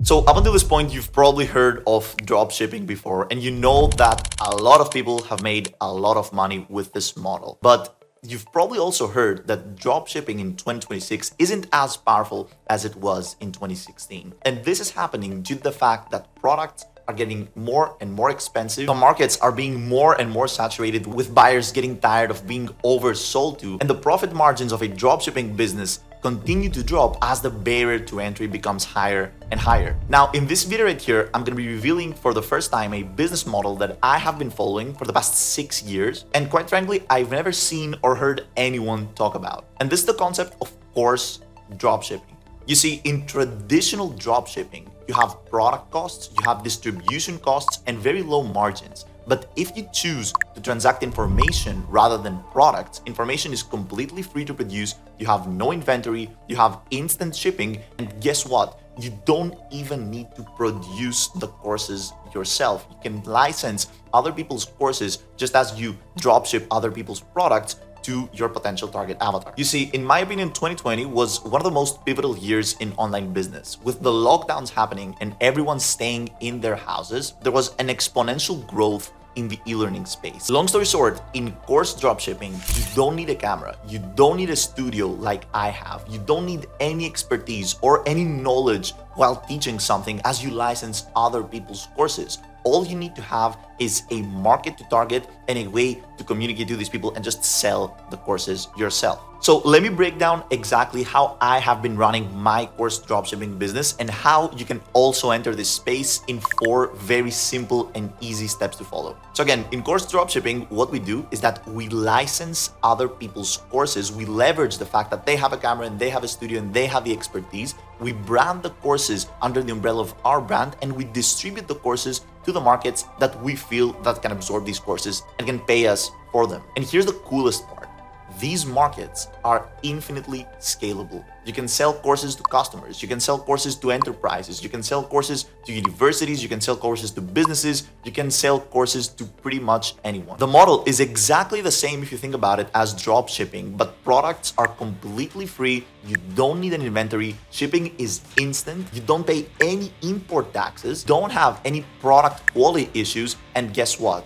So up until this point, you've probably heard of dropshipping before, and you know that a lot of people have made a lot of money with this model. But you've probably also heard that dropshipping in 2026 isn't as powerful as it was in 2016. And this is happening due to the fact that products are getting more and more expensive. The markets are being more and more saturated, with buyers getting tired of being oversold to, and the profit margins of a dropshipping business continue to drop as the barrier to entry becomes higher and higher. Now, in this video right here, I'm going to be revealing for the first time a business model that I have been following for the past 6 years, and quite frankly, I've never seen or heard anyone talk about. And this is the concept of course dropshipping. You see, in traditional dropshipping, you have product costs, you have distribution costs, and very low margins. But if you choose to transact information rather than products, information is completely free to produce, you have no inventory, you have instant shipping, and guess what? You don't even need to produce the courses yourself. You can license other people's courses just as you dropship other people's products to your potential target avatar. You see, in my opinion, 2020 was one of the most pivotal years in online business. With the lockdowns happening and everyone staying in their houses, there was an exponential growth in the e-learning space. Long story short, in course dropshipping, you don't need a camera, you don't need a studio like I have, you don't need any expertise or any knowledge while teaching something as you license other people's courses. All you need to have is a market to target and a way to communicate to these people and just sell the courses yourself. So let me break down exactly how I have been running my course dropshipping business and how you can also enter this space in 4 very simple and easy steps to follow. So again, in course dropshipping, what we do is that we license other people's courses. We leverage the fact that they have a camera and they have a studio and they have the expertise. We brand the courses under the umbrella of our brand, and we distribute the courses to the markets that we feel that can absorb these courses and can pay us for them. And here's the coolest part. These markets are infinitely scalable. You can sell courses to customers, you can sell courses to enterprises, you can sell courses to universities, you can sell courses to businesses, you can sell courses to pretty much anyone. The model is exactly the same if you think about it as drop shipping, but products are completely free. You don't need an inventory, shipping is instant, you don't pay any import taxes, don't have any product quality issues, and guess what?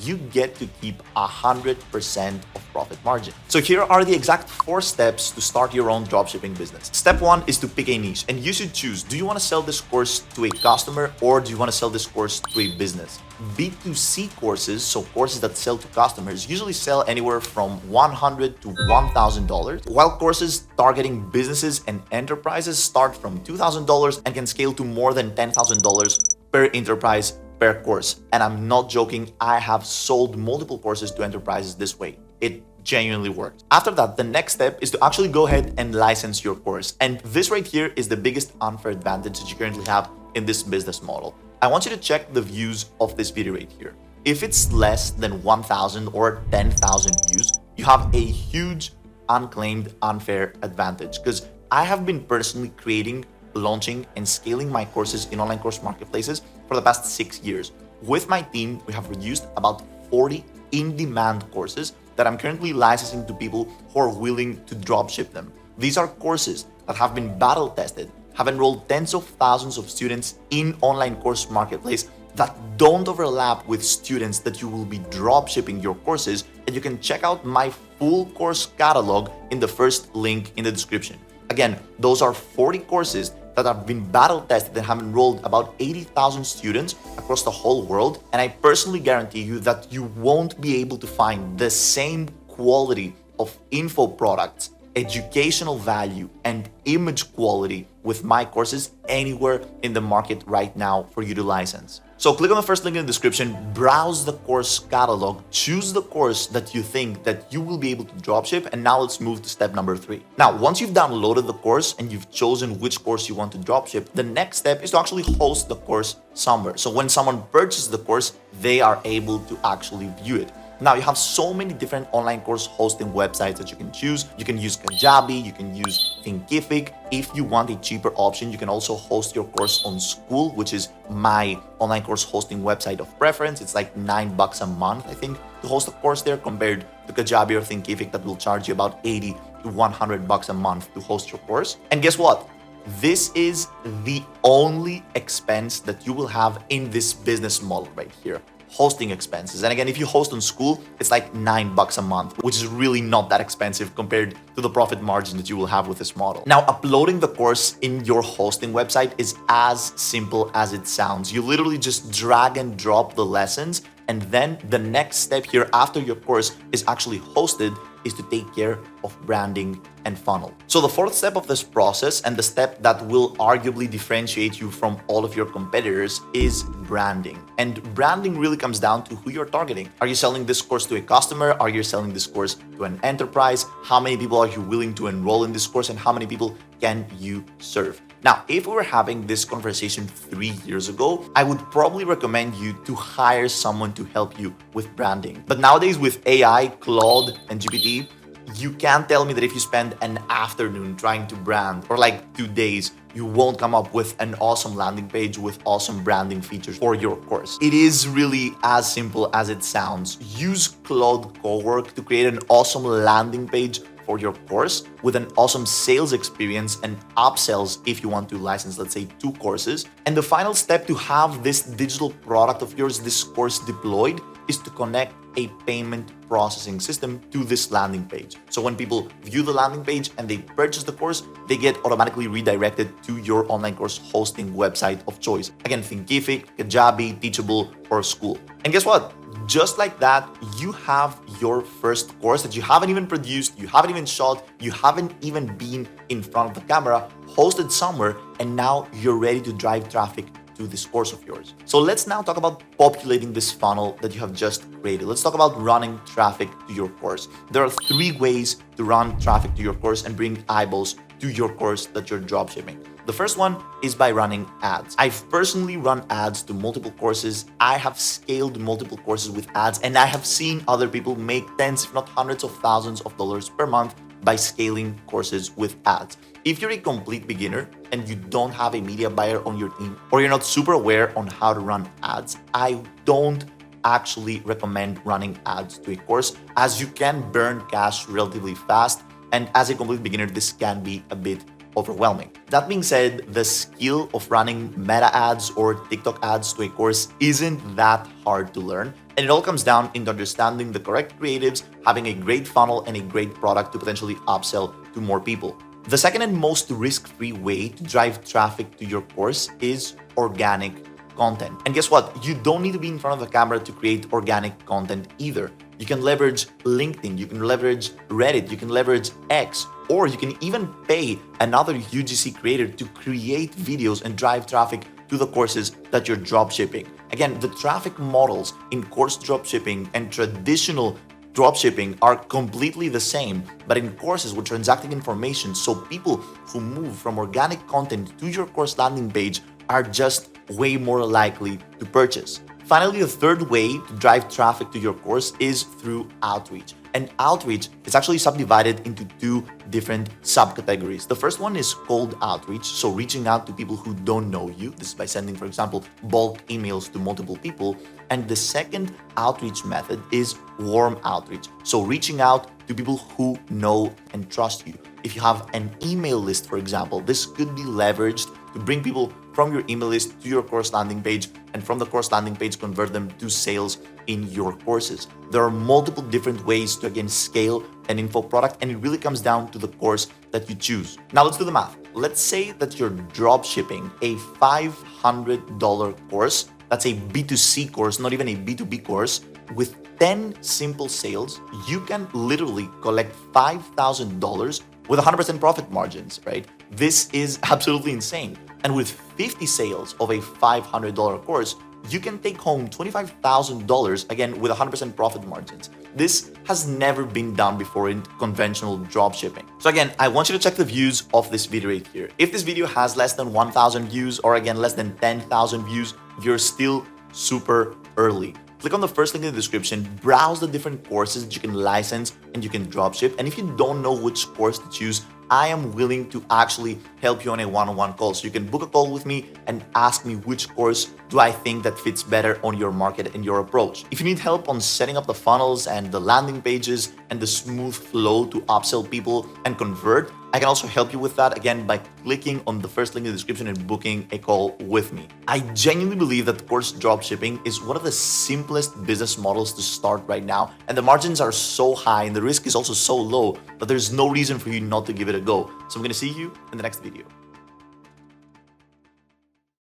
You get to keep 100% of profit margin. So here are the exact 4 steps to start your own dropshipping business. Step 1 is to pick a niche, and you should choose, do you want to sell this course to a customer or do you want to sell this course to a business? B2C courses, so courses that sell to customers, usually sell anywhere from $100 to $1,000, while courses targeting businesses and enterprises start from $2,000 and can scale to more than $10,000 per enterprise per course. And I'm not joking, I have sold multiple courses to enterprises this way. It genuinely works. After that, the next step is to actually go ahead and license your course. And this right here is the biggest unfair advantage that you currently have in this business model. I want you to check the views of this video right here. If it's less than 1,000 or 10,000 views, you have a huge unclaimed unfair advantage, because I have been personally creating, launching, and scaling my courses in online course marketplaces for the past 6 years. With my team, we have reduced about 40 in-demand courses that I'm currently licensing to people who are willing to dropship them. These are courses that have been battle tested, have enrolled tens of thousands of students in online course marketplace that don't overlap with students that you will be dropshipping your courses, and you can check out my full course catalog in the first link in the description. Again, those are 40 courses that have been battle tested and have enrolled about 80,000 students across the whole world. And I personally guarantee you that you won't be able to find the same quality of info products, educational value, and image quality with my courses anywhere in the market right now for you to license. So click on the first link in the description, browse the course catalog, choose the course that you think that you will be able to dropship, and now let's move to step number 3. Now, once you've downloaded the course and you've chosen which course you want to dropship, the next step is to actually host the course somewhere. So when someone purchases the course, they are able to actually view it. Now, you have so many different online course hosting websites that you can choose. You can use Kajabi, you can use Thinkific. If you want a cheaper option, you can also host your course on School, which is my online course hosting website of preference. It's like $9 a month, I think, to host a course there, compared to Kajabi or Thinkific that will charge you about $80 to $100 a month to host your course. And guess what? This is the only expense that you will have in this business model right here. Hosting expenses. And again, if you host on school, it's like $9 a month, which is really not that expensive compared to the profit margin that you will have with this model. Now, uploading the course in your hosting website is as simple as it sounds. You literally just drag and drop the lessons, and then the next step here after your course is actually hosted is to take care of branding and funnel. So the fourth step of this process, and the step that will arguably differentiate you from all of your competitors, is branding. And branding really comes down to who you're targeting. Are you selling this course to a customer? Are you selling this course to an enterprise? How many people are you willing to enroll in this course, and how many people can you serve? Now, if we were having this conversation 3 years ago, I would probably recommend you to hire someone to help you with branding. But nowadays with AI, Claude, and GPT, you can't tell me that if you spend an afternoon trying to brand, or like 2 days, you won't come up with an awesome landing page with awesome branding features for your course. It is really as simple as it sounds. Use Claude Cowork to create an awesome landing page for your course with an awesome sales experience and upsells if you want to license, let's say, 2 courses. And the final step to have this digital product of yours, this course deployed, is to connect a payment processing system to this landing page. So when people view the landing page and they purchase the course, they get automatically redirected to your online course hosting website of choice. Again, Thinkific, Kajabi, Teachable, or School. And guess what? Just like that, you have your first course that you haven't even produced, you haven't even shot, you haven't even been in front of the camera, hosted somewhere, and now you're ready to drive traffic to this course of yours. So let's now talk about populating this funnel that you have just created. Let's talk about running traffic to your course. There are 3 ways to run traffic to your course and bring eyeballs to your course that you're dropshipping. The first one is by running ads. I've personally run ads to multiple courses. I have scaled multiple courses with ads, and I have seen other people make tens, if not hundreds of thousands of dollars per month by scaling courses with ads. If you're a complete beginner and you don't have a media buyer on your team, or you're not super aware on how to run ads, I don't actually recommend running ads to a course, as you can burn cash relatively fast. And as a complete beginner, this can be a bit overwhelming. That being said, the skill of running meta ads or TikTok ads to a course isn't that hard to learn. And it all comes down into understanding the correct creatives, having a great funnel, and a great product to potentially upsell to more people. The second and most risk-free way to drive traffic to your course is organic content. And guess what? You don't need to be in front of the camera to create organic content either. You can leverage LinkedIn, you can leverage Reddit, you can leverage X, or you can even pay another UGC creator to create videos and drive traffic to the courses that you're dropshipping. Again, the traffic models in course dropshipping and traditional dropshipping are completely the same, but in courses we're transacting information, so people who move from organic content to your course landing page are just way more likely to purchase. Finally, the third way to drive traffic to your course is through outreach. And outreach is actually subdivided into 2 different subcategories. The first one is cold outreach, so reaching out to people who don't know you. This is by sending, for example, bulk emails to multiple people. And the second outreach method is warm outreach, so reaching out to people who know and trust you. If you have an email list, for example, this could be leveraged to bring people from your email list to your course landing page, and from the course landing page convert them to sales in your courses. There are multiple different ways to again scale an info product, and it really comes down to the course that you choose. Now let's do the math. Let's say that you're drop shipping a $500 course. That's a B2C course, not even a B2B course. With 10 simple sales, you can literally collect $5,000 with 100% profit margins, right? This is absolutely insane. And with 50 sales of a $500 course, you can take home $25,000, again, with 100% profit margins. This has never been done before in conventional dropshipping. So again, I want you to check the views of this video right here. If this video has less than 1,000 views, or again, less than 10,000 views, you're still super early. Click on the first link in the description, browse the different courses that you can license and you can dropship. And if you don't know which course to choose, I am willing to actually help you on a one-on-one call. So you can book a call with me and ask me which course do I think that fits better on your market and your approach. If you need help on setting up the funnels and the landing pages and the smooth flow to upsell people and convert, I can also help you with that, again, by clicking on the first link in the description and booking a call with me. I genuinely believe that course dropshipping is one of the simplest business models to start right now, and the margins are so high and the risk is also so low that there's no reason for you not to give it a go. So I'm gonna see you in the next video.